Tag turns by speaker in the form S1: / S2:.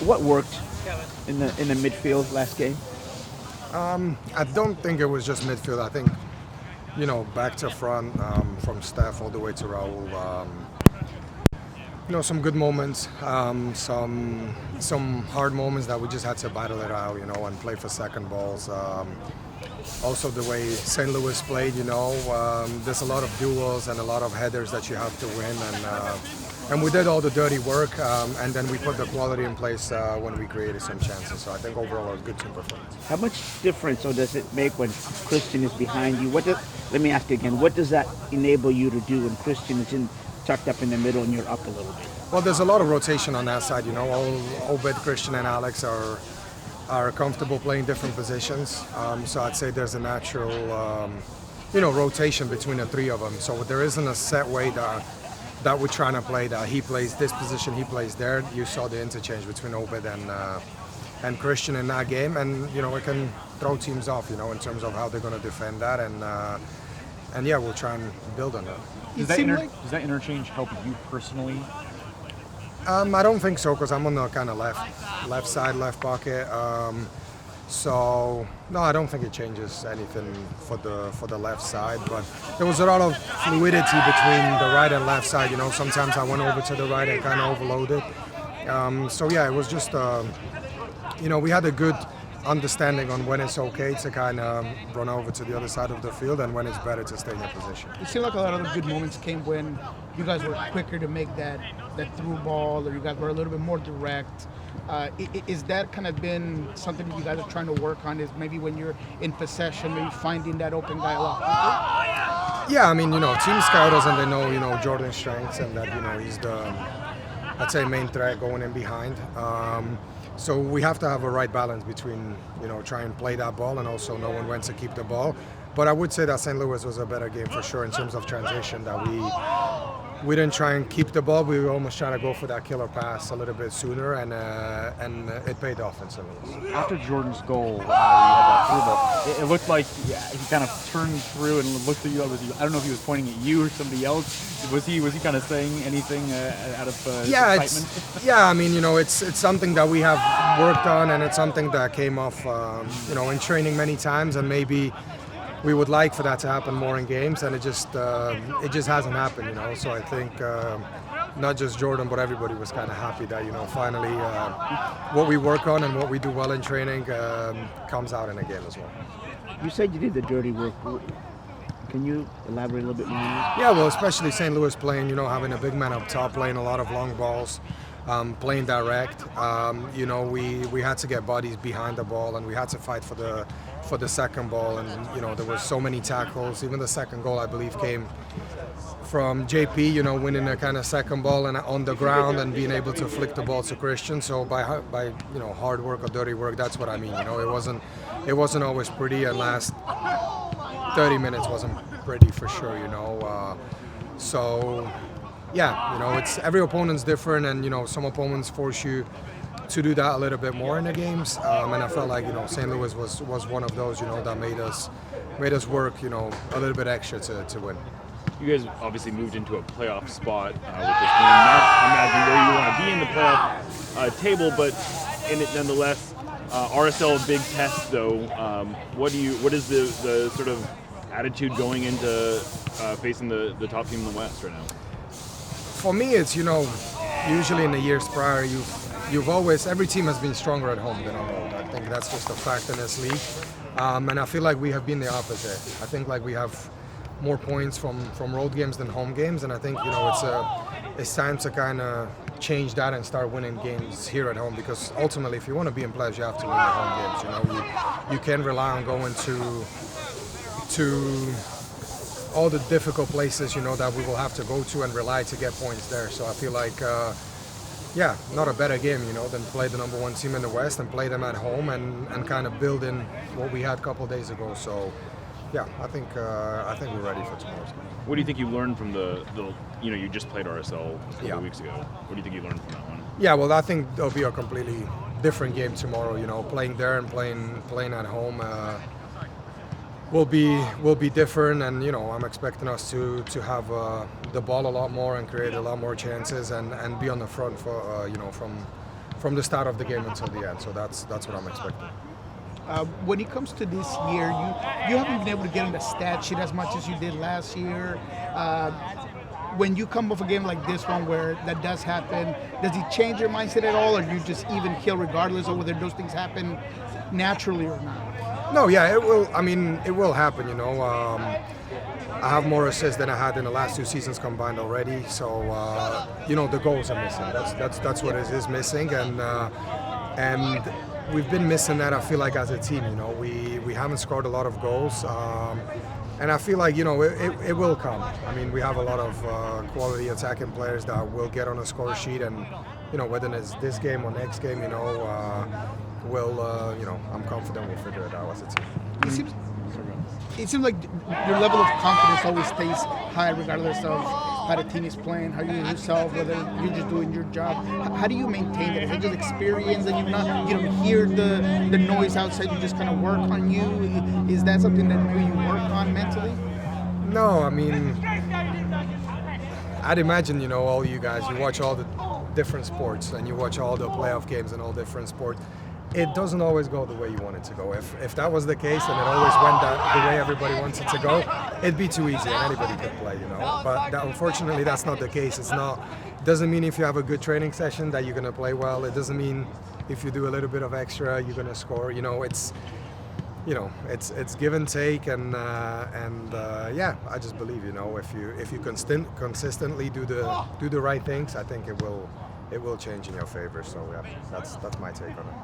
S1: What worked in the midfield last game?
S2: I don't think it was just midfield. I think, back to front, from Steph all the way to Raul. Some good moments, some hard moments that we just had to battle it out, and play for second balls. Also the way St. Louis played, there's a lot of duels and a lot of headers that you have to win, and we did all the dirty work, and then we put the quality in place when we created some chances. So I think overall a good team performance.
S1: How much difference does it make when Christian is behind you? Let me ask you again. What does that enable you to do when Christian is tucked up in the middle and you're up a little bit?
S2: Well, there's a lot of rotation on that side. Obed, Christian, and Alex are comfortable playing different positions. So I'd say there's a natural, rotation between the three of them. So there isn't a set way that we're trying to play, that he plays this position, he plays there. You saw the interchange between Obed and Christian in that game, and it can throw teams off, in terms of how they're going to defend that, and yeah, we'll try and build on that.
S3: Does that interchange help you personally?
S2: I don't think so, because I'm on the kind of left side, left pocket. So no, I don't think it changes anything for the left side. But there was a lot of fluidity between the right and left side. Sometimes I went over to the right and kind of overloaded. So yeah, it was just we had a good understanding on when it's okay to kind of run over to the other side of the field and when it's better to stay in your position.
S4: It seemed like a lot of the good moments came when you guys were quicker to make that through ball, or you guys were a little bit more direct. Is that kind of been something that you guys are trying to work on, is maybe when you're in possession, maybe finding that open guy a lot quicker?
S2: Yeah, I mean, team scout us and they know Jordan's strengths and that, he's the, I'd say, main threat going in behind. So we have to have a right balance between, trying and play that ball and also knowing when to keep the ball. But I would say that St. Louis was a better game for sure in terms of transition, that we didn't try and keep the ball. We were almost trying to go for that killer pass a little bit sooner, and it paid off in St. Louis.
S3: After Jordan's goal, where you had that through ball, it looked like he kind of turned through and looked at you. I don't know if he was pointing at you or somebody else. Was he kind of saying anything out of excitement?
S2: I mean, it's something that we have worked on, and it's something that came off, in training many times, and maybe we would like for that to happen more in games, and it just hasn't happened, So I think not just Jordan, but everybody was kind of happy that finally what we work on and what we do well in training comes out in a game as well.
S1: You said you did the dirty work. Can you elaborate a little bit more on that?
S2: Yeah, well, especially St. Louis playing, having a big man up top, playing a lot of long balls, playing direct. We had to get bodies behind the ball, and we had to fight for the second ball, and there were so many tackles. Even the second goal, I believe, came from JP, winning a kind of second ball and on the ground and being able to flick the ball to Christian. So by hard work or dirty work, that's what I mean. It wasn't always pretty, and last 30 minutes wasn't pretty for sure. So yeah, it's every opponent's different, and some opponents force you to do that a little bit more in the games, and I felt like St. Louis was one of those that made us work a little bit extra to win.
S3: You guys obviously moved into a playoff spot with this win. Not imagine where you want to be in the playoff table, but in it nonetheless. RSL big test though. What is the sort of attitude going into facing the top team in the West right now?
S2: For me, it's usually in the years prior you've always, every team has been stronger at home than on road. I think that's just a fact in this league, and I feel like we have been the opposite. I think like we have more points from road games than home games, and I think it's time to kind of change that and start winning games here at home, because ultimately if you want to be in playoffs you have to win the home games. You can't rely on going to all the difficult places that we will have to go to and rely to get points there. So I feel like not a better game than play the number one team in the West and play them at home and kind of build in what we had a couple of days ago. So yeah, I think we're ready for tomorrow's game.
S3: What do you think you learned from the you just played RSL a couple of weeks ago? What do you think you learned from that one?
S2: Yeah, well, I think there'll be a completely different game tomorrow. Playing there and playing at home will be different, and I'm expecting us to have the ball a lot more and create a lot more chances and be on the front for from the start of the game until the end. So that's what I'm expecting.
S4: When it comes to this year, you haven't been able to get on the stat sheet as much as you did last year. When you come off a game like this one where that does happen, does it change your mindset at all, or you just even kill regardless of whether those things happen naturally or not?
S2: No, yeah, it will. I mean, it will happen. I have more assists than I had in the last 2 seasons combined already. So the goals are missing. That's what it is missing, and we've been missing that. I feel like as a team, we haven't scored a lot of goals. And I feel like, it will come. I mean, we have a lot of quality attacking players that will get on a score sheet, and, whether it's this game or next game, I'm confident we'll figure it out as a team.
S4: It seems like your level of confidence always stays high regardless of how the team is playing, how you yourself, whether you're just doing your job. How do you maintain it? Is it just experience and you don't hear the noise outside, you just kind of work on you? Is that something that maybe you work on mentally?
S2: No, I mean, I'd imagine, all you guys, you watch all the different sports and you watch all the playoff games and all different sports. It doesn't always go the way you want it to go. If that was the case and it always went the way everybody wants it to go, it'd be too easy and anybody could play, But unfortunately, that's not the case. It doesn't mean if you have a good training session that you're going to play well. It doesn't mean if you do a little bit of extra, you're going to score. It's give and take, and I just believe, if you consistently do the right things, I think it will change in your favor. So yeah, that's my take on it.